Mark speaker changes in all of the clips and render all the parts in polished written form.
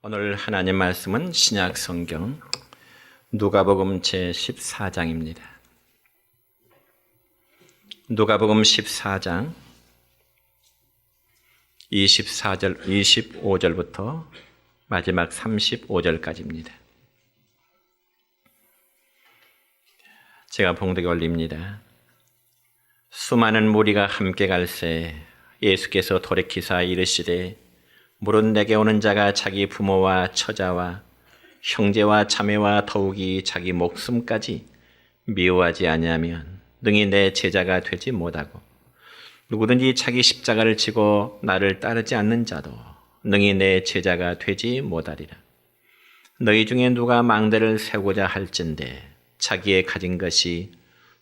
Speaker 1: 오늘 하나님 말씀은 신약 성경 누가복음 제14장입니다. 누가복음 14장 25절부터 마지막 35절까지입니다. 제가 봉독에 올립니다. 수많은 무리가 함께 갈새 예수께서 돌이키사 이르시되 무릇 내게 오는 자가 자기 부모와 처자와 형제와 자매와 더욱이 자기 목숨까지 미워하지 아니하면 능히 내 제자가 되지 못하고 누구든지 자기 십자가를 지고 나를 따르지 않는 자도 능히 내 제자가 되지 못하리라. 너희 중에 누가 망대를 세우고자 할진대 자기의 가진 것이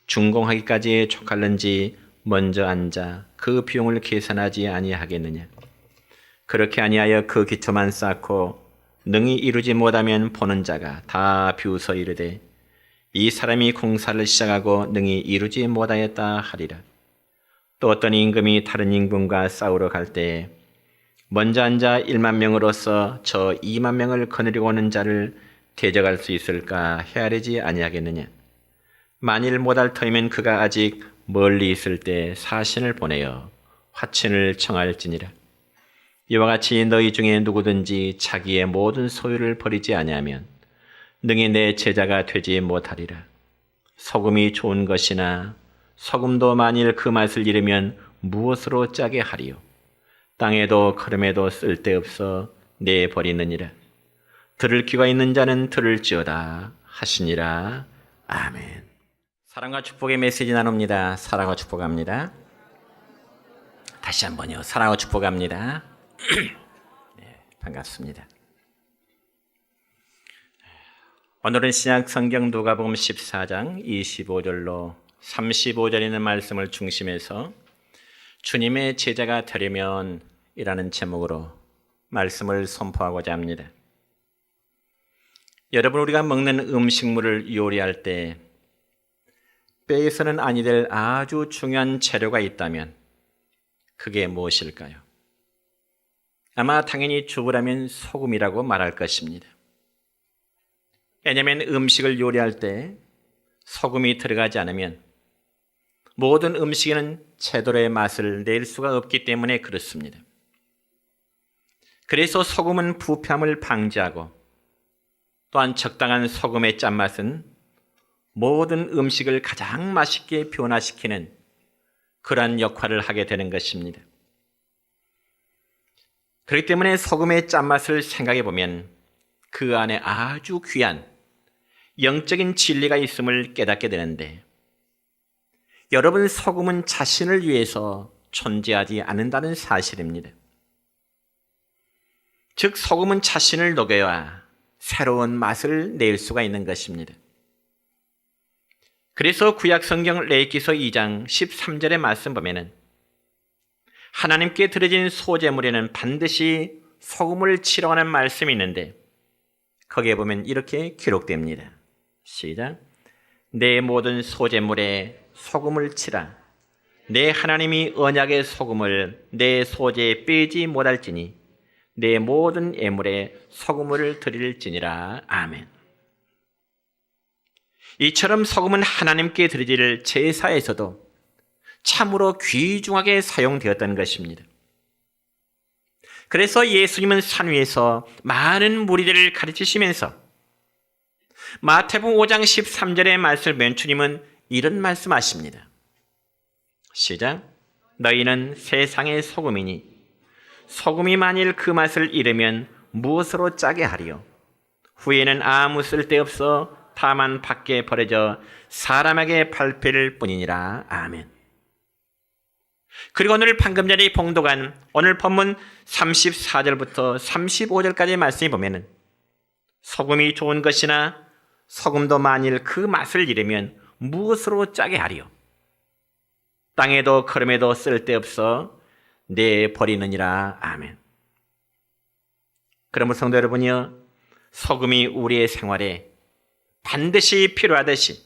Speaker 1: 준공하기까지 족할는지 먼저 앉아 그 비용을 계산하지 아니하겠느냐. 그렇게 아니하여 그 기초만 쌓고 능히 이루지 못하면 보는 자가 다 비웃어 이르되 이 사람이 공사를 시작하고 능히 이루지 못하였다 하리라. 또 어떤 임금이 다른 임금과 싸우러 갈 때에 먼저 앉아 1만 명으로서 저 2만 명을 거느리고 오는 자를 대적할 수 있을까 헤아리지 아니하겠느냐. 만일 못할 터이면 그가 아직 멀리 있을 때 사신을 보내어 화친을 청할지니라. 이와 같이 너희 중에 누구든지 자기의 모든 소유를 버리지 아니하면 능히 내 제자가 되지 못하리라. 소금이 좋은 것이나 소금도 만일 그 맛을 잃으면 무엇으로 짜게 하리요. 땅에도 거름에도 쓸데없어 내버리느니라. 들을 귀가 있는 자는 들을지어다 하시니라. 아멘. 사랑과 축복의 메시지 나눕니다. 사랑과 축복합니다. 다시 한번요. 사랑과 축복합니다. 네, 반갑습니다. 오늘은 신약 성경 누가복음 14장 25절로 35절에 있는 말씀을 중심해서 주님의 제자가 되려면 이라는 제목으로 말씀을 선포하고자 합니다. 여러분, 우리가 먹는 음식물을 요리할 때 빼서는 아니 될 아주 중요한 재료가 있다면 그게 무엇일까요? 아마 당연히 죽으라면 소금이라고 말할 것입니다. 왜냐하면 음식을 요리할 때 소금이 들어가지 않으면 모든 음식에는 제대로의 맛을 낼 수가 없기 때문에 그렇습니다. 그래서 소금은 부패함을 방지하고 또한 적당한 소금의 짠맛은 모든 음식을 가장 맛있게 변화시키는 그러한 역할을 하게 되는 것입니다. 그렇기 때문에 소금의 짠맛을 생각해 보면 그 안에 아주 귀한 영적인 진리가 있음을 깨닫게 되는데, 여러분, 소금은 자신을 위해서 존재하지 않는다는 사실입니다. 즉, 소금은 자신을 녹여야 새로운 맛을 낼 수가 있는 것입니다. 그래서 구약 성경 레위기서 2장 13절의 말씀 보면은 하나님께 드려진 소제물에는 반드시 소금을 치라고 하는 말씀이 있는데, 거기에 보면 이렇게 기록됩니다. 시작. 내 모든 소제물에 소금을 치라. 내 하나님이 언약의 소금을 내 소제에 빼지 못할지니 내 모든 예물에 소금을 드릴지니라. 아멘. 이처럼 소금은 하나님께 드려질 제사에서도 참으로 귀중하게 사용되었던 것입니다. 그래서 예수님은 산 위에서 많은 무리들을 가르치시면서 마태복음 5장 13절의 말씀을 보면 주님은 이런 말씀하십니다. 시작. 너희는 세상의 소금이니 소금이 만일 그 맛을 잃으면 무엇으로 짜게 하리요. 후에는 아무 쓸데없어 다만 밖에 버려져 사람에게 밟힐 뿐이니라. 아멘. 그리고 오늘 방금 전에 봉독한 오늘 본문 34절부터 35절까지의 말씀을 보면 소금이 좋은 것이나 소금도 만일 그 맛을 잃으면 무엇으로 짜게 하리요. 땅에도 거름에도 쓸데없어 내버리느니라. 아멘. 그러므로 성도 여러분이요, 소금이 우리의 생활에 반드시 필요하듯이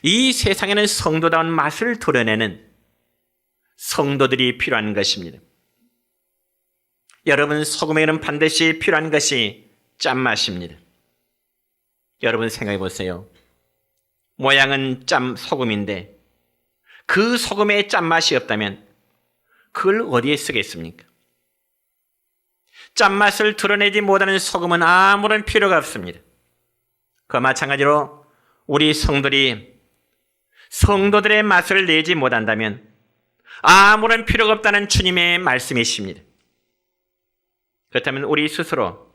Speaker 1: 이 세상에는 성도다운 맛을 드러내는 성도들이 필요한 것입니다. 여러분, 소금에는 반드시 필요한 것이 짠맛입니다. 여러분 생각해 보세요. 모양은 소금인데 그 소금에 짠맛이 없다면 그걸 어디에 쓰겠습니까? 짠맛을 드러내지 못하는 소금은 아무런 필요가 없습니다. 그 마찬가지로 우리 성도들의 맛을 내지 못한다면 아무런 필요가 없다는 주님의 말씀이십니다. 그렇다면 우리 스스로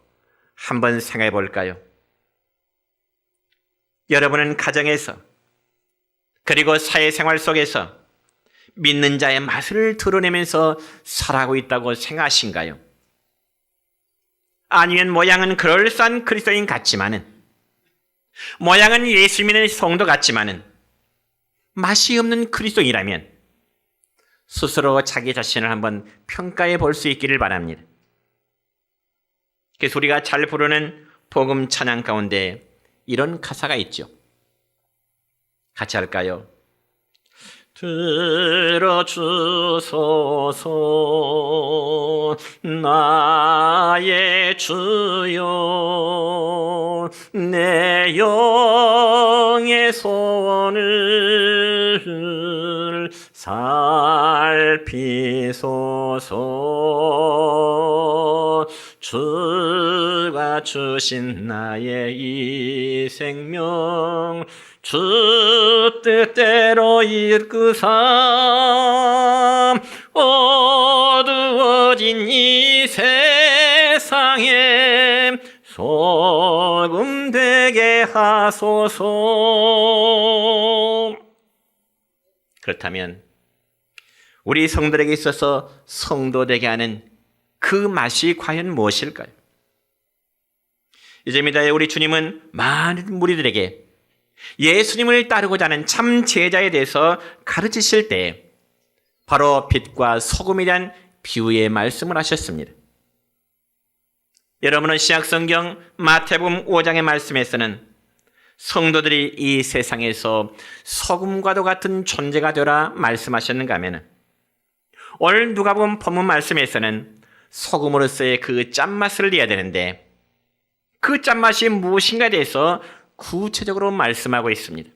Speaker 1: 한번 생각해 볼까요? 여러분은 가정에서 그리고 사회생활 속에서 믿는 자의 맛을 드러내면서 살아가고 있다고 생각하신가요? 아니면 모양은 그럴싸한 그리스도인 같지만은, 모양은 예수 믿는 성도 같지만은 맛이 없는 그리스도인이라면 스스로 자기 자신을 한번 평가해 볼 수 있기를 바랍니다. 그래서 우리가 잘 부르는 복음 찬양 가운데 이런 가사가 있죠. 같이 할까요? 들어주소서 나의 주여, 내 영의 소원을 살피소서. 주가 주신 나의 이 생명 주 뜻대로 이끄사 어두워진 이 세상에 소금 되게 하소서. 그렇다면 우리 성도들에게 있어서 성도 되게 하는 그 맛이 과연 무엇일까요? 이제입니다. 우리 주님은 많은 무리들에게 예수님을 따르고자 하는 참 제자에 대해서 가르치실 때 바로 빛과 소금에 대한 비유의 말씀을 하셨습니다. 여러분은 신약성경 마태복음 5장의 말씀에서는 성도들이 이 세상에서 소금과도 같은 존재가 되라 말씀하셨는가 하면, 오늘 누가복음 본문 말씀에서는 소금으로서의 그 짠맛을 내야 되는데 그 짠맛이 무엇인가에 대해서 구체적으로 말씀하고 있습니다.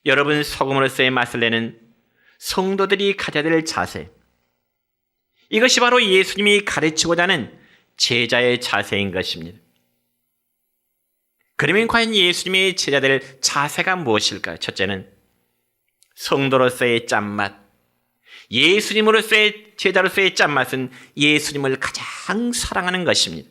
Speaker 1: 여러분, 소금으로서의 맛을 내는 성도들이 가져야 될 자세, 이것이 바로 예수님이 가르치고자 하는 제자의 자세인 것입니다. 그러면 과연 예수님의 제자들 자세가 무엇일까요? 첫째는 성도로서의 짠맛, 예수님으로서의 제자로서의 짠맛은 예수님을 가장 사랑하는 것입니다.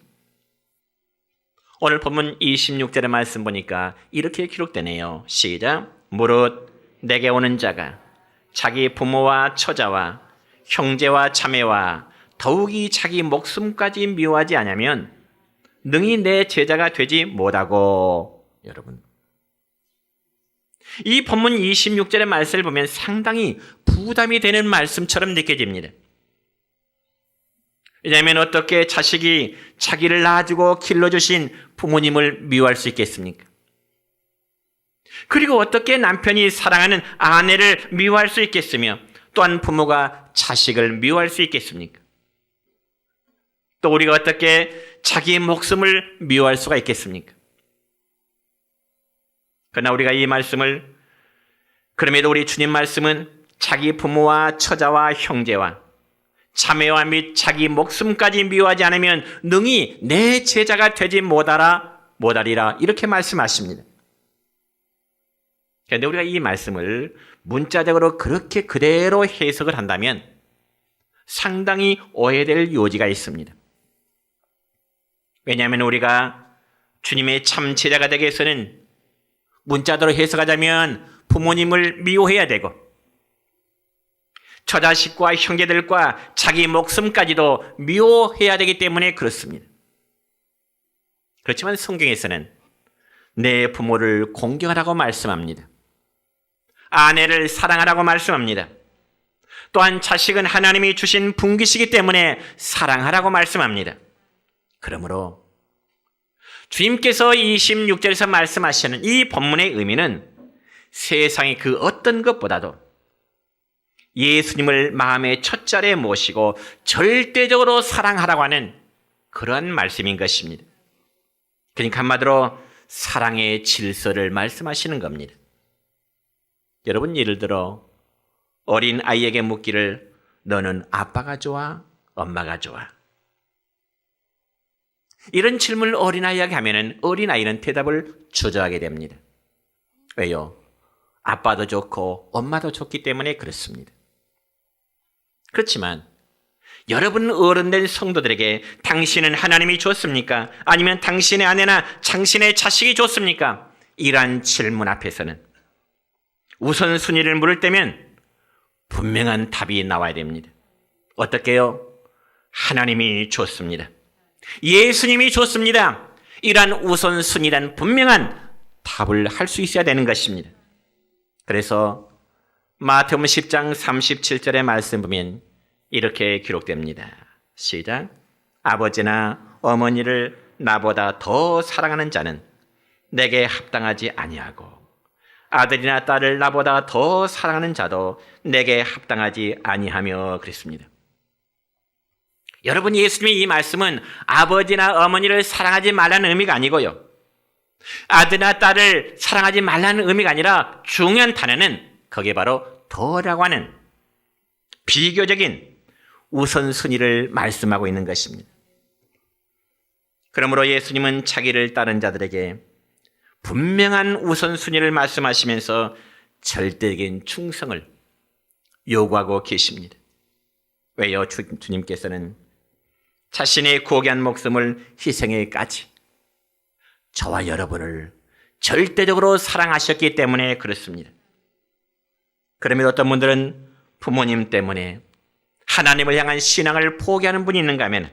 Speaker 1: 오늘 본문 26절의 말씀 보니까 이렇게 기록되네요. 시작. 무릇 내게 오는 자가 자기 부모와 처자와 형제와 자매와 더욱이 자기 목숨까지 미워하지 않으면 능히 내 제자가 되지 못하고. 여러분, 이 본문 26절의 말씀을 보면 상당히 부담이 되는 말씀처럼 느껴집니다. 왜냐하면 어떻게 자식이 자기를 낳아주고 길러주신 부모님을 미워할 수 있겠습니까? 그리고 어떻게 남편이 사랑하는 아내를 미워할 수 있겠으며 또한 부모가 자식을 미워할 수 있겠습니까? 또 우리가 어떻게 자기의 목숨을 미워할 수가 있겠습니까? 그러나 우리가 이 말씀을, 그럼에도 우리 주님 말씀은 자기 부모와 처자와 형제와 자매와 및 자기 목숨까지 미워하지 않으면 능히 내 제자가 되지 못하리라, 이렇게 말씀하십니다. 그런데 우리가 이 말씀을 문자적으로 그렇게 그대로 해석을 한다면 상당히 오해될 요지가 있습니다. 왜냐하면 우리가 주님의 참 제자가 되기 위해서는 문자대로 해석하자면 부모님을 미워해야 되고 처자식과 형제들과 자기 목숨까지도 미워해야 되기 때문에 그렇습니다. 그렇지만 성경에서는 내 부모를 공경하라고 말씀합니다. 아내를 사랑하라고 말씀합니다. 또한 자식은 하나님이 주신 분기시기 때문에 사랑하라고 말씀합니다. 그러므로 주님께서 26절에서 말씀하시는 이 본문의 의미는 세상의 그 어떤 것보다도 예수님을 마음의 첫자리에 모시고 절대적으로 사랑하라고 하는 그런 말씀인 것입니다. 그러니까 한마디로 사랑의 질서를 말씀하시는 겁니다. 여러분, 예를 들어 어린 아이에게 묻기를 너는 아빠가 좋아? 엄마가 좋아? 이런 질문을 어린아이에게 하면 어린아이는 대답을 주저하게 됩니다. 왜요? 아빠도 좋고 엄마도 좋기 때문에 그렇습니다. 그렇지만 여러분 어른된 성도들에게 당신은 하나님이 좋습니까? 아니면 당신의 아내나 당신의 자식이 좋습니까? 이러한 질문 앞에서는 우선순위를 물을 때면 분명한 답이 나와야 됩니다. 어떻게요? 하나님이 좋습니다. 예수님이 좋습니다. 이러한 우선순위란 분명한 답을 할 수 있어야 되는 것입니다. 그래서 마태복음 10장 37절의 말씀 보면 이렇게 기록됩니다. 시작. 아버지나 어머니를 나보다 더 사랑하는 자는 내게 합당하지 아니하고 아들이나 딸을 나보다 더 사랑하는 자도 내게 합당하지 아니하며 그랬습니다. 여러분, 예수님의 이 말씀은 아버지나 어머니를 사랑하지 말라는 의미가 아니고요, 아들이나 딸을 사랑하지 말라는 의미가 아니라 중요한 단어는 거기에 바로 더라고 하는 비교적인 우선순위를 말씀하고 있는 것입니다. 그러므로 예수님은 자기를 따른 자들에게 분명한 우선순위를 말씀하시면서 절대적인 충성을 요구하고 계십니다. 왜요? 주님께서는 자신의 고귀한 목숨을 희생에까지 저와 여러분을 절대적으로 사랑하셨기 때문에 그렇습니다. 그러면 어떤 분들은 부모님 때문에 하나님을 향한 신앙을 포기하는 분이 있는가 하면,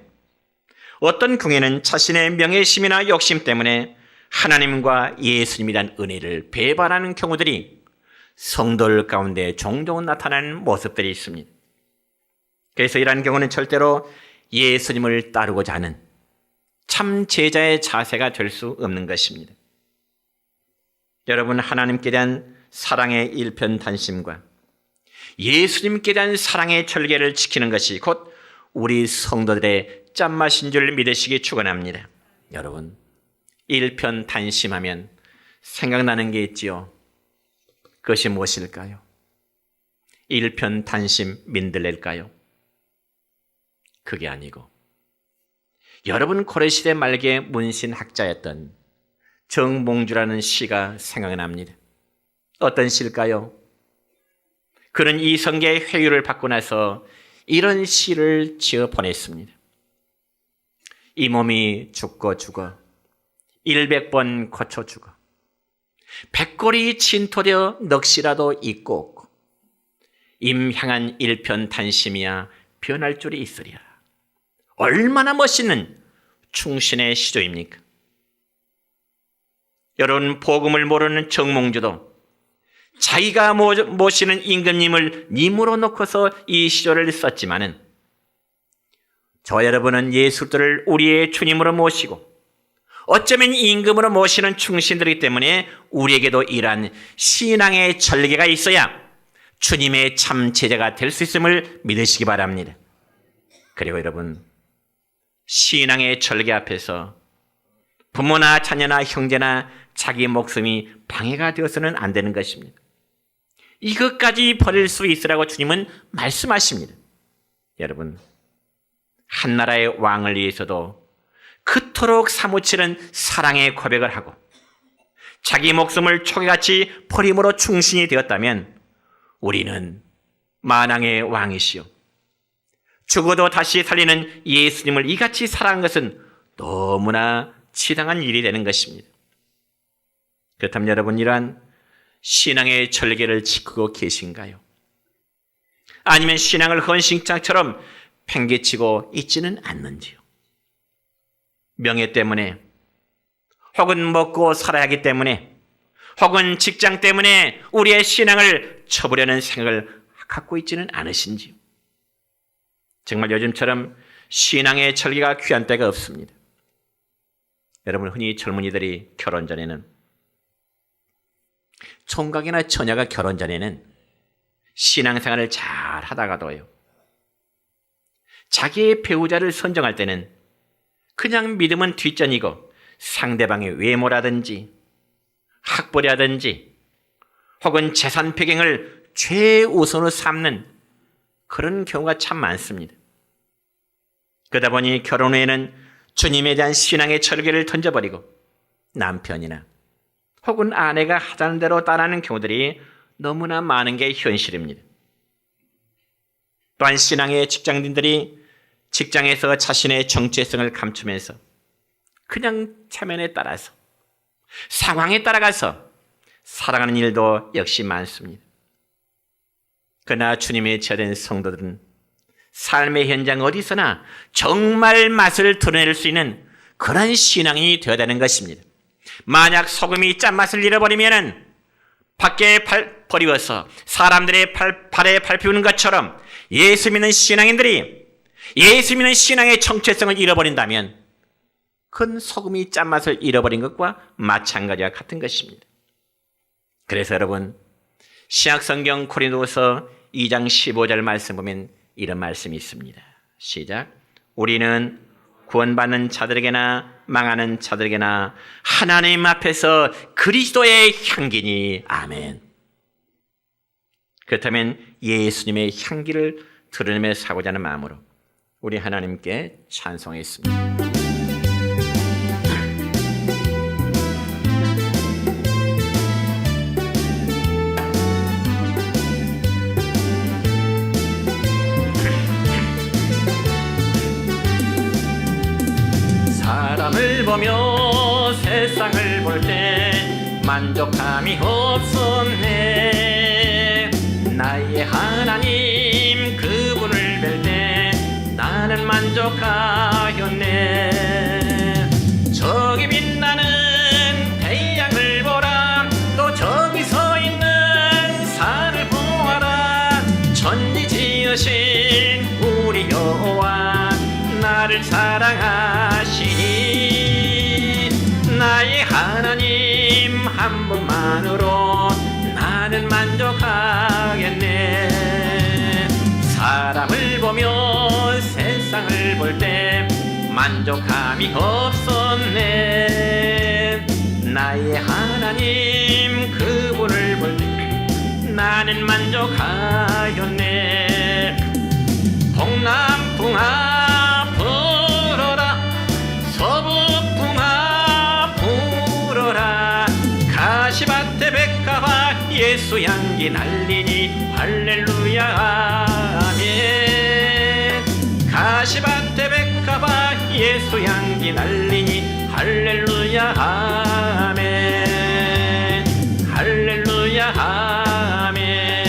Speaker 1: 어떤 경우에는 자신의 명예심이나 욕심 때문에 하나님과 예수님이란 은혜를 배반하는 경우들이 성도들 가운데 종종 나타나는 모습들이 있습니다. 그래서 이러한 경우는 절대로 예수님을 따르고자 하는 참 제자의 자세가 될 수 없는 것입니다. 여러분, 하나님께 대한 사랑의 일편단심과 예수님께 대한 사랑의 절개를 지키는 것이 곧 우리 성도들의 짠맛인 줄 믿으시기 축원합니다. 여러분, 일편단심하면 생각나는 게 있지요. 그것이 무엇일까요? 일편단심 민들레일까요? 그게 아니고, 여러분 고려시대 말기의 문신학자였던 정몽주라는 시가 생각납니다. 어떤 시일까요? 그는 이성계의 회유를 받고 나서 이런 시를 지어 보냈습니다. 이 몸이 죽고 죽어 100번 고쳐 죽어 백골이 진토되어 넋이라도 있고 없고 임향한 일편단심이야 변할 줄이 있으리라. 얼마나 멋있는 충신의 시조입니까? 여러분, 복음을 모르는 정몽주도 자기가 모시는 임금님을 님으로 놓고서 이 시조를 썼지만은, 저와 여러분은 예수들을 우리의 주님으로 모시고 어쩌면 임금으로 모시는 충신들이기 때문에 우리에게도 이러한 신앙의 절개가 있어야 주님의 참 제자가 될 수 있음을 믿으시기 바랍니다. 그리고 여러분, 신앙의 절개 앞에서 부모나 자녀나 형제나 자기 목숨이 방해가 되어서는 안 되는 것입니다. 이것까지 버릴 수 있으라고 주님은 말씀하십니다. 여러분, 한 나라의 왕을 위해서도 그토록 사무치는 사랑의 고백을 하고 자기 목숨을 초계같이 버림으로 충신이 되었다면, 우리는 만왕의 왕이시여 죽어도 다시 살리는 예수님을 이같이 사랑한 것은 너무나 지당한 일이 되는 것입니다. 그렇다면 여러분, 이러한 신앙의 절개를 지키고 계신가요? 아니면 신앙을 헌신장처럼 팽개치고 있지는 않는지요? 명예 때문에, 혹은 먹고 살아야 하기 때문에, 혹은 직장 때문에 우리의 신앙을 쳐보려는 생각을 갖고 있지는 않으신지요? 정말 요즘처럼 신앙의 절개가 귀한 때가 없습니다. 여러분, 흔히 젊은이들이 결혼 전에는, 총각이나 처녀가 결혼 전에는 신앙생활을 잘 하다가도요, 자기의 배우자를 선정할 때는 그냥 믿음은 뒷전이고 상대방의 외모라든지 학벌이라든지 혹은 재산 배경을 최우선으로 삼는 그런 경우가 참 많습니다. 그러다 보니 결혼 후에는 주님에 대한 신앙의 철개를 던져버리고 남편이나 혹은 아내가 하자는 대로 따르는 경우들이 너무나 많은 게 현실입니다. 또한 신앙의 직장인들이 직장에서 자신의 정체성을 감추면서 그냥 체면에 따라서 상황에 따라가서 살아가는 일도 역시 많습니다. 그러나 주님의 제된 성도들은 삶의 현장 어디서나 정말 맛을 드러낼 수 있는 그런 신앙이 되어야 되는 것입니다. 만약 소금이 짠맛을 잃어버리면 밖에 버리워서 사람들의 발에 밟히는 것처럼 예수 믿는 신앙인들이 예수 믿는 신앙의 정체성을 잃어버린다면 큰 소금이 짠맛을 잃어버린 것과 마찬가지와 같은 것입니다. 그래서 여러분, 신약성경 고린도후서 2장 15절 말씀 보면 이런 말씀이 있습니다. 시작. 우리는 구원받는 자들에게나 망하는 자들에게나 하나님 앞에서 그리스도의 향기니. 아멘. 그렇다면 예수님의 향기를 드러내며 살고자 하는 마음으로 우리 하나님께 찬송했습니다. 사람을 보며 세상을 볼 때 만족함이 없었네. 나의 하나님 그분을 뵐 때 나는 만족하였네. 저기 빛나는 태양을 보라. 또 저기 서 있는 산을 보아라. 천지 지으신 우리 여호와 나를 사랑하시니 나의 하나님 한 분만으로 나는 만족하겠네. 사람을 보며 세상을 볼 때 만족함이 없었네. 나의 하나님 그분을 볼 때 나는 만족하였네. 동남풍아 불어라. 서북풍아 불어라. 가시밭에 백합화 예수 향기 날리니 할렐루야 아멘. 가시밭에 백합화 예수 향기 날리니 할렐루야 아멘. 할렐루야 아멘.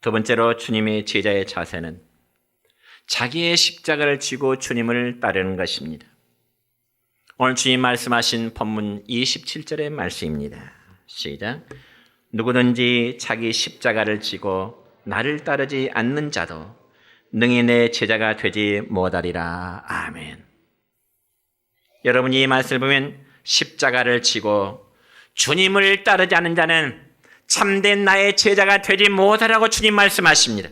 Speaker 1: 두 번째로 주님의 제자의 자세는 자기의 십자가를 지고 주님을 따르는 것입니다. 오늘 주님 말씀하신 본문 27절의 말씀입니다. 시작. 누구든지 자기 십자가를 지고 나를 따르지 않는 자도 능히 내 제자가 되지 못하리라. 아멘. 여러분이 이 말씀을 보면 십자가를 지고 주님을 따르지 않는 자는 참된 나의 제자가 되지 못하라고 주님 말씀하십니다.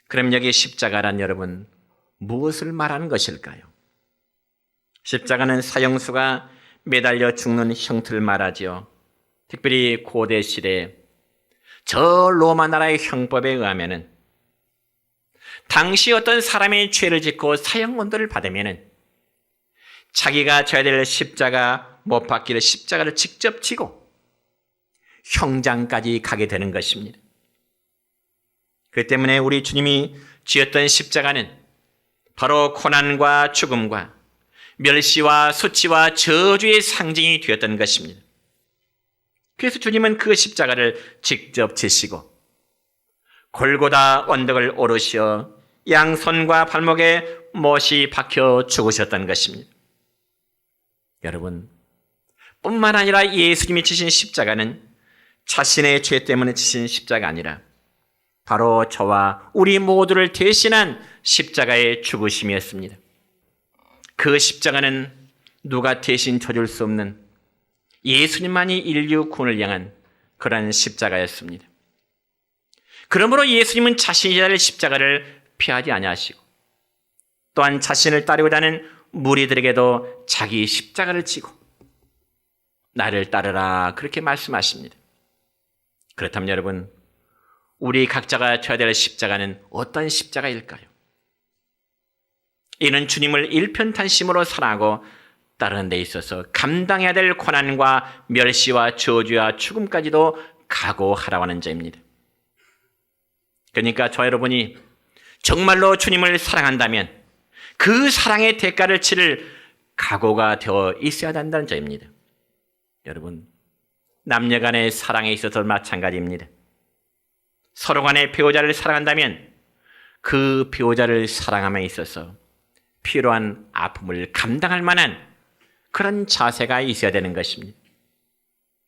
Speaker 1: 그럼 여기 십자가란 여러분 무엇을 말하는 것일까요? 십자가는 사형수가 매달려 죽는 형태를 말하지요. 특별히 고대 시대에 저 로마 나라의 형법에 의하면은 당시 어떤 사람이 죄를 짓고 사형원도를 받으면은 자기가 져야 될 십자가 못 박기를 십자가를 직접 지고 형장까지 가게 되는 것입니다. 그 때문에 우리 주님이 지었던 십자가는 바로 고난과 죽음과 멸시와 수치와 저주의 상징이 되었던 것입니다. 그래서 주님은 그 십자가를 직접 지시고 골고다 언덕을 오르시어 양손과 발목에 못이 박혀 죽으셨던 것입니다. 여러분, 뿐만 아니라 예수님이 지신 십자가는 자신의 죄 때문에 지신 십자가 아니라 바로 저와 우리 모두를 대신한 십자가의 죽으심이었습니다. 그 십자가는 누가 대신 져줄 수 없는 예수님만이 인류 구원을 향한 그런 십자가였습니다. 그러므로 예수님은 자신이 잘 십자가를 피하지 아니하시고 또한 자신을 따르고자 하는 무리들에게도 자기 십자가를 지고 나를 따르라 그렇게 말씀하십니다. 그렇다면 여러분, 우리 각자가 져야 될 십자가는 어떤 십자가일까요? 이는 주님을 일편단심으로 사랑하고 따르는 데 있어서 감당해야 될 고난과 멸시와 저주와 죽음까지도 각오하라고 하는 자입니다. 그러니까 저 여러분이 정말로 주님을 사랑한다면 그 사랑의 대가를 치를 각오가 되어 있어야 한다는 점입니다. 여러분, 남녀 간의 사랑에 있어서 마찬가지입니다. 서로 간의 배우자를 사랑한다면 그 배우자를 사랑함에 있어서 필요한 아픔을 감당할 만한 그런 자세가 있어야 되는 것입니다.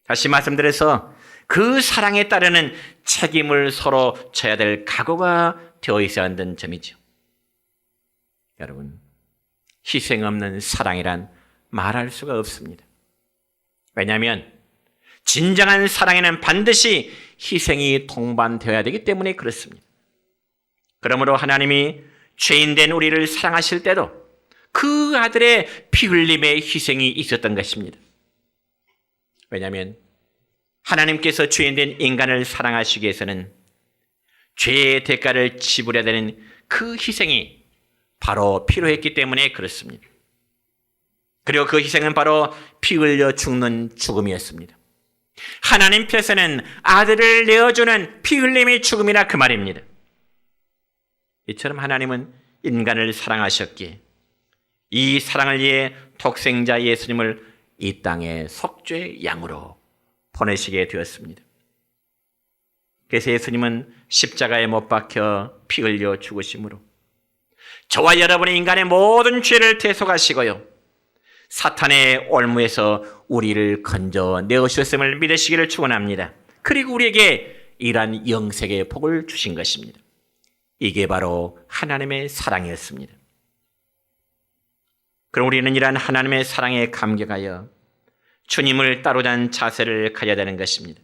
Speaker 1: 다시 말씀드려서 그 사랑에 따르는 책임을 서로 져야 될 각오가 되어 있어야 한다는 점이죠. 여러분, 희생 없는 사랑이란 말할 수가 없습니다. 왜냐하면 진정한 사랑에는 반드시 희생이 동반되어야 되기 때문에 그렇습니다. 그러므로 하나님이 죄인된 우리를 사랑하실 때도 그 아들의 피 흘림의 희생이 있었던 것입니다. 왜냐하면 하나님께서 죄인된 인간을 사랑하시기 위해서는 죄의 대가를 지불해야 되는 그 희생이 바로 필요했기 때문에 그렇습니다. 그리고 그 희생은 바로 피 흘려 죽는 죽음이었습니다. 하나님께서는 아들을 내어주는 피 흘림의 죽음이라 그 말입니다. 이처럼 하나님은 인간을 사랑하셨기에 이 사랑을 위해 독생자 예수님을 이 땅에 속죄의 양으로 보내시게 되었습니다. 그래서 예수님은 십자가에 못 박혀 피 흘려 죽으심으로 저와 여러분의 인간의 모든 죄를 대속하시고요, 사탄의 올무에서 우리를 건져 내어주셨음을 믿으시기를 축원합니다. 그리고 우리에게 이러한 영생의 복을 주신 것입니다. 이게 바로 하나님의 사랑이었습니다. 그럼 우리는 이러한 하나님의 사랑에 감격하여 주님을 따르자 하는 자세를 가져야 되는 것입니다.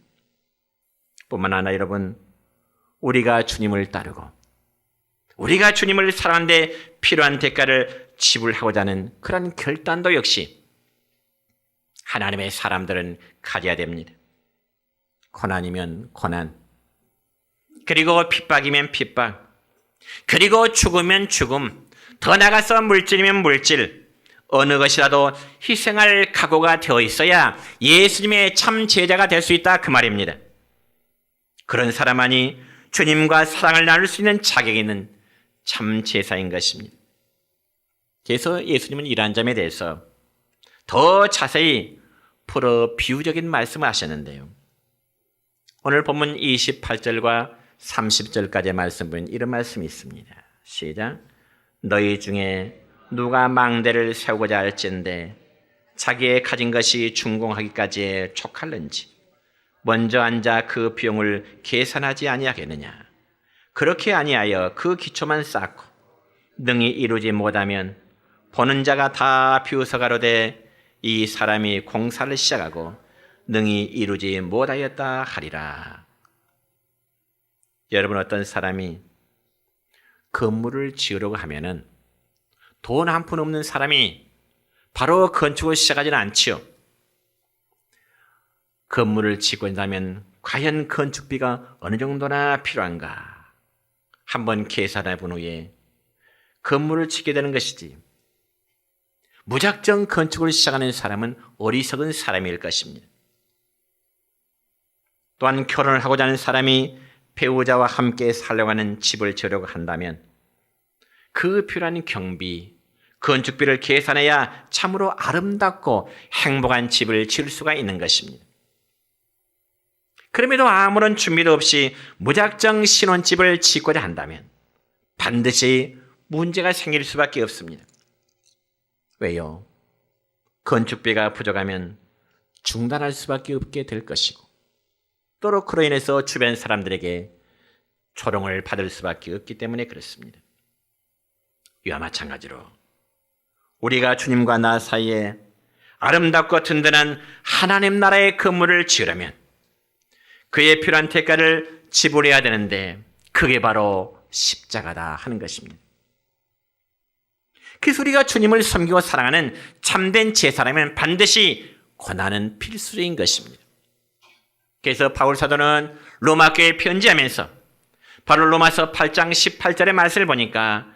Speaker 1: 뿐만 아니라 여러분, 우리가 주님을 따르고 우리가 주님을 사랑하는데 필요한 대가를 지불하고자 하는 그런 결단도 역시 하나님의 사람들은 가져야 됩니다. 고난이면 고난, 그리고 핍박이면 핍박, 그리고 죽으면 죽음, 더 나아가서 물질이면 물질, 어느 것이라도 희생할 각오가 되어 있어야 예수님의 참 제자가 될 수 있다 그 말입니다. 그런 사람만이 주님과 사랑을 나눌 수 있는 자격이 있는 참 제사인 것입니다. 그래서 예수님은 이러한 점에 대해서 더 자세히 풀어 비유적인 말씀을 하셨는데요. 오늘 본문 28절과 30절까지의 말씀 보면 이런 말씀이 있습니다. 시작. 너희 중에 누가 망대를 세우고자 할진대 자기의 가진 것이 준공하기까지에 촉할는지 먼저 앉아 그 비용을 계산하지 아니하겠느냐. 그렇게 아니하여 그 기초만 쌓고 능히 이루지 못하면 보는 자가 다 비웃어 가로되 이 사람이 공사를 시작하고 능히 이루지 못하였다 하리라. 여러분, 어떤 사람이 건물을 지으려고 하면은 돈 한 푼 없는 사람이 바로 건축을 시작하지는 않지요. 건물을 짓고 있다면 과연 건축비가 어느 정도나 필요한가 한번 계산해 본 후에 건물을 짓게 되는 것이지, 무작정 건축을 시작하는 사람은 어리석은 사람일 것입니다. 또한 결혼을 하고자 하는 사람이 배우자와 함께 살려고 하는 집을 지으려고 한다면 그 필요한 경비, 건축비를 계산해야 참으로 아름답고 행복한 집을 지을 수가 있는 것입니다. 그럼에도 아무런 준비도 없이 무작정 신혼집을 짓고자 한다면 반드시 문제가 생길 수밖에 없습니다. 왜요? 건축비가 부족하면 중단할 수밖에 없게 될 것이고 또 그로 인해서 주변 사람들에게 조롱을 받을 수밖에 없기 때문에 그렇습니다. 이와 마찬가지로 우리가 주님과 나 사이에 아름답고 든든한 하나님 나라의 건물을 지으려면 그에 필요한 대가를 지불해야 되는데 그게 바로 십자가다 하는 것입니다. 그래서 우리가 주님을 섬기고 사랑하는 참된 제사라면 반드시 고난은 필수인 것입니다. 그래서 바울 사도는 로마 교회에 편지하면서 바로 로마서 8장 18절의 말씀을 보니까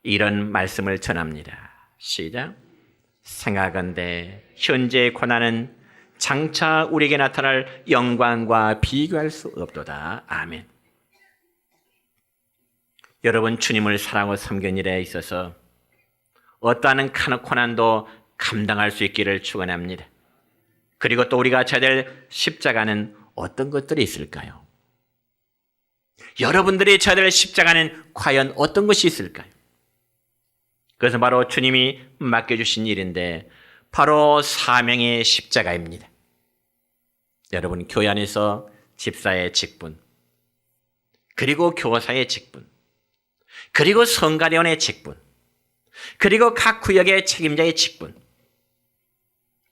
Speaker 1: 이런 말씀을 전합니다. 시작. 생각한데 현재의 고난은 장차 우리에게 나타날 영광과 비교할 수 없도다. 아멘. 여러분, 주님을 사랑하고 섬기는 일에 있어서 어떠한 고난도 감당할 수 있기를 축원합니다. 그리고 또 우리가 져야 될 십자가는 어떤 것들이 있을까요? 여러분들이 져야 될 십자가는 과연 어떤 것이 있을까요? 그것은 바로 주님이 맡겨주신 일인데 바로 사명의 십자가입니다. 여러분, 교회 안에서 집사의 직분, 그리고 교사의 직분, 그리고 성가대원의 직분, 그리고 각 구역의 책임자의 직분,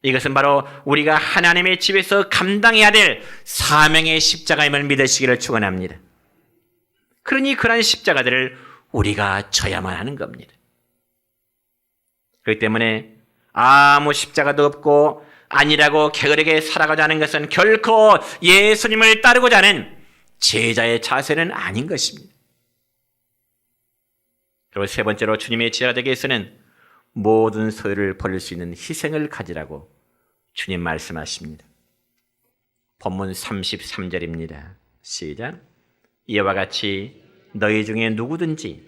Speaker 1: 이것은 바로 우리가 하나님의 집에서 감당해야 될 사명의 십자가임을 믿으시기를 축원합니다. 그러니 그러한 십자가들을 우리가 져야만 하는 겁니다. 그렇기 때문에 아무 십자가도 없고 아니라고 게으르게 살아가자 하는 것은 결코 예수님을 따르고자 하는 제자의 자세는 아닌 것입니다. 그리고 세 번째로 주님의 제자가 되기 위해서는 모든 소유를 버릴 수 있는 희생을 가지라고 주님 말씀하십니다. 본문 33절입니다. 시작. 이와 같이 너희 중에 누구든지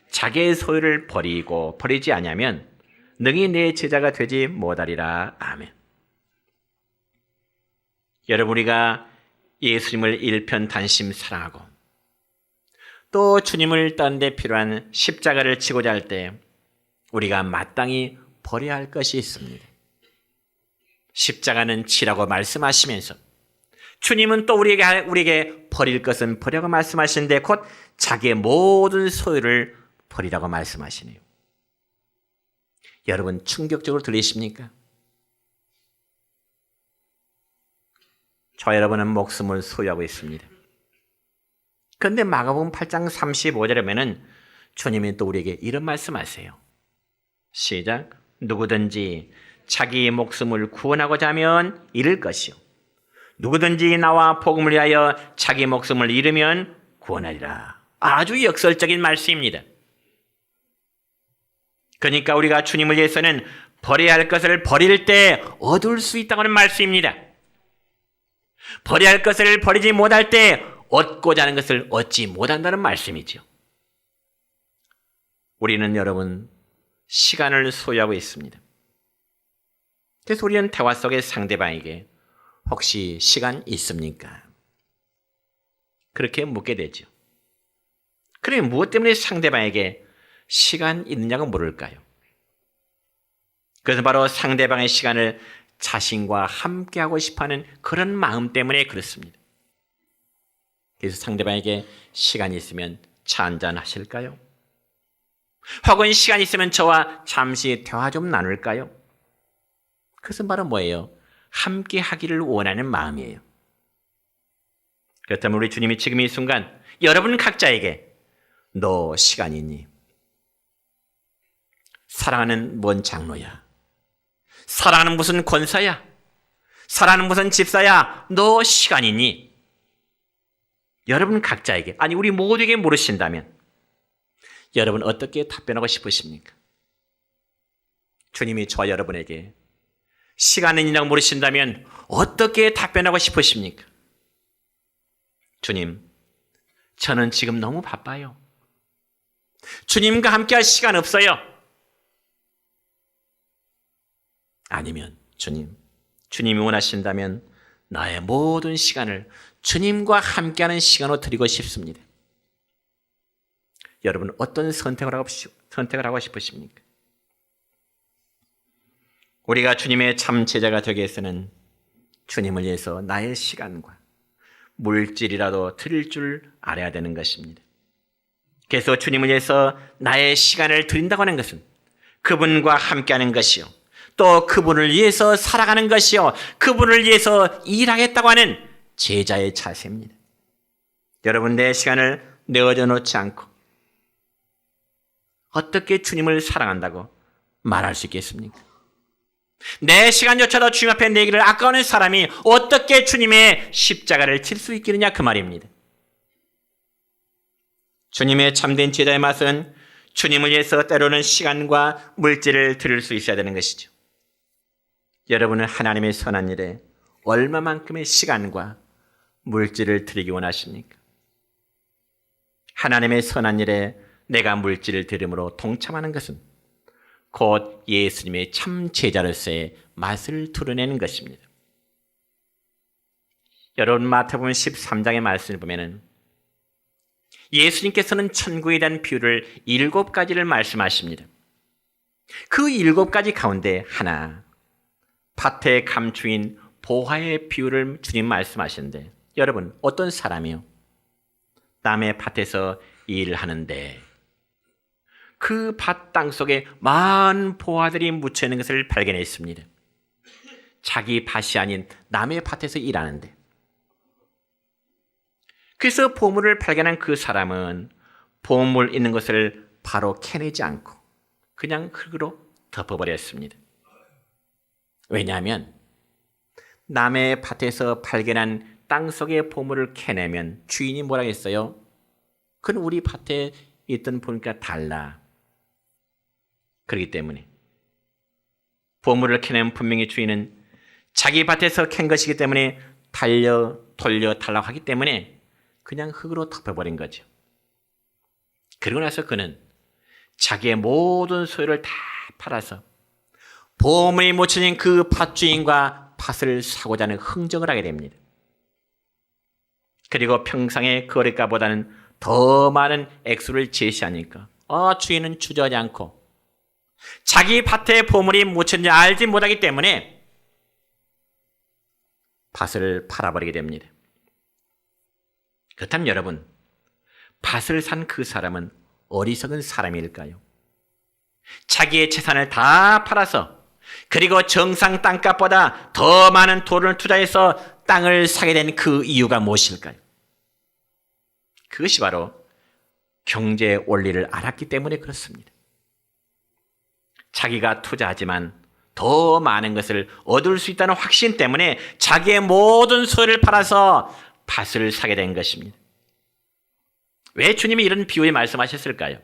Speaker 1: 자기의 소유를 버리지 아니하면 능히 내 제자가 되지 못하리라. 아멘. 여러분, 우리가 예수님을 일편단심 사랑하고 또 주님을 따르는 데 필요한 십자가를 지고자 할 때 우리가 마땅히 버려야 할 것이 있습니다. 십자가는 지라고 말씀하시면서 주님은 또 우리에게 버릴 것은 버리라고 말씀하시는데 곧 자기의 모든 소유를 버리라고 말씀하시네요. 여러분, 충격적으로 들리십니까? 저 여러분은 목숨을 소유하고 있습니다. 그런데 마가복음 8장 35절에 보면은 주님이 또 우리에게 이런 말씀하세요. 시작. 누구든지 자기 목숨을 구원하고자 하면 잃을 것이요 누구든지 나와 복음을 위하여 자기 목숨을 잃으면 구원하리라. 아주 역설적인 말씀입니다. 그러니까 우리가 주님을 위해서는 버려야 할 것을 버릴 때 얻을 수 있다고 하는 말씀입니다. 버려야 할 것을 버리지 못할 때 얻고자 하는 것을 얻지 못한다는 말씀이죠. 우리는 여러분 시간을 소유하고 있습니다. 그래서 우리는 대화 속의 상대방에게 혹시 시간 있습니까? 그렇게 묻게 되죠. 그러면 무엇 때문에 상대방에게 시간 있느냐고 물을까요? 그것은 바로 상대방의 시간을 자신과 함께하고 싶어하는 그런 마음 때문에 그렇습니다. 그래서 상대방에게 시간이 있으면 차 한잔 하실까요? 혹은 시간 있으면 저와 잠시 대화 좀 나눌까요? 그것은 바로 뭐예요? 함께 하기를 원하는 마음이에요. 그렇다면 우리 주님이 지금 이 순간 여러분 각자에게 너 시간 있니? 사랑하는 뭔 장로야? 사랑하는 무슨 권사야? 사랑하는 무슨 집사야? 너 시간 있니? 여러분 각자에게, 아니 우리 모두에게 물으신다면 여러분 어떻게 답변하고 싶으십니까? 주님이 저와 여러분에게 시간 있냐고 물으신다면 어떻게 답변하고 싶으십니까? 주님, 저는 지금 너무 바빠요. 주님과 함께 할 시간 없어요. 아니면 주님이 원하신다면 나의 모든 시간을 주님과 함께하는 시간으로 드리고 싶습니다. 여러분 어떤 선택을 하고 싶으십니까? 우리가 주님의 참 제자가 되기 위해서는 주님을 위해서 나의 시간과 물질이라도 드릴 줄 알아야 되는 것입니다. 그래서 주님을 위해서 나의 시간을 드린다고 하는 것은 그분과 함께하는 것이요 또 그분을 위해서 살아가는 것이요, 그분을 위해서 일하겠다고 하는 제자의 자세입니다. 여러분, 내 시간을 내어져 놓지 않고 어떻게 주님을 사랑한다고 말할 수 있겠습니까? 내 시간조차도 주님 앞에 내기를 아까워하는 사람이 어떻게 주님의 십자가를 칠 수 있겠느냐, 그 말입니다. 주님의 참된 제자의 맛은 주님을 위해서 때로는 시간과 물질을 드릴 수 있어야 되는 것이죠. 여러분은 하나님의 선한 일에 얼마만큼의 시간과 물질을 드리기 원하십니까? 하나님의 선한 일에 내가 물질을 드림으로 동참하는 것은 곧 예수님의 참 제자로서의 맛을 드러내는 것입니다. 여러분, 마태복음 13장의 말씀을 보면은 예수님께서는 천국에 대한 비유를 7가지를 말씀하십니다. 그 7가지 가운데 하나, 밭의 감추인 보화의 비유를 주님 말씀하시는데, 여러분, 어떤 사람이요? 남의 밭에서 일을 하는데 그 밭 땅속에 많은 보화들이 묻혀 있는 것을 발견했습니다. 자기 밭이 아닌 남의 밭에서 일하는데, 그래서 보물을 발견한 그 사람은 보물 있는 것을 바로 캐내지 않고 그냥 흙으로 덮어버렸습니다. 왜냐하면 남의 밭에서 발견한 땅속의 보물을 캐내면 주인이 뭐라 했어요? 그건 우리 밭에 있던 보물과 달라. 그렇기 때문에 보물을 캐내면 분명히 주인은 자기 밭에서 캔 것이기 때문에 돌려 달라고 하기 때문에 그냥 흙으로 덮어버린 거죠. 그리고 나서 그는 자기의 모든 소유를 다 팔아서 보물이 묻혀진 그 밭주인과 밭을 사고자 하는 흥정을 하게 됩니다. 그리고 평상의 거래가보다는 더 많은 액수를 제시하니까 주인은 주저하지 않고 자기 밭에 보물이 묻혔는지 알지 못하기 때문에 밭을 팔아버리게 됩니다. 그렇다면 여러분, 밭을 산 그 사람은 어리석은 사람일까요? 자기의 재산을 다 팔아서 그리고 정상 땅값보다 더 많은 돈을 투자해서 땅을 사게 된 그 이유가 무엇일까요? 그것이 바로 경제 원리를 알았기 때문에 그렇습니다. 자기가 투자하지만 더 많은 것을 얻을 수 있다는 확신 때문에 자기의 모든 소유를 팔아서 밭을 사게 된 것입니다. 왜 주님이 이런 비유에 말씀하셨을까요?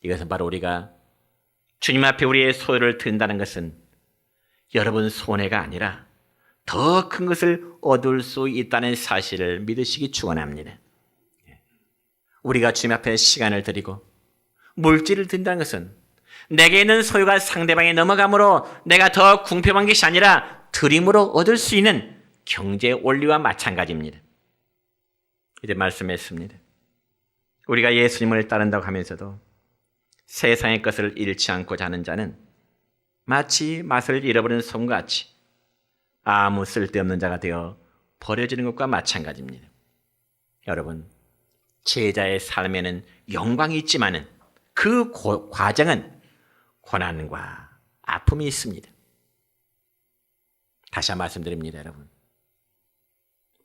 Speaker 1: 이것은 바로 우리가 주님 앞에 우리의 소유를 든다는 것은 여러분 손해가 아니라 더 큰 것을 얻을 수 있다는 사실을 믿으시기 축원합니다. 우리가 주님 앞에 시간을 드리고 물질을 든다는 것은 내게 있는 소유가 상대방에 넘어감으로 내가 더 궁핍한 것이 아니라 드림으로 얻을 수 있는 경제 원리와 마찬가지입니다. 이제 말씀했습니다. 우리가 예수님을 따른다고 하면서도 세상의 것을 잃지 않고자 하는 자는 마치 맛을 잃어버린 솜과 같이 아무 쓸데없는 자가 되어 버려지는 것과 마찬가지입니다. 여러분, 제자의 삶에는 영광이 있지만은 그 과정은 고난과 아픔이 있습니다. 다시 한번 말씀드립니다, 여러분.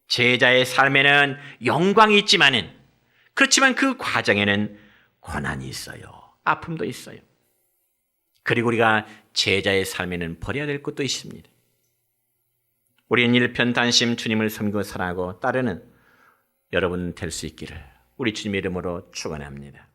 Speaker 1: 제자의 삶에는 영광이 있지만은 그렇지만 그 과정에는 고난이 있어요. 아픔도 있어요. 그리고 우리가 제자의 삶에는 버려야 될 것도 있습니다. 우리는 일편단심 주님을 섬기고 사랑하고 따르는 여러분 될 수 있기를 우리 주님의 이름으로 축원합니다.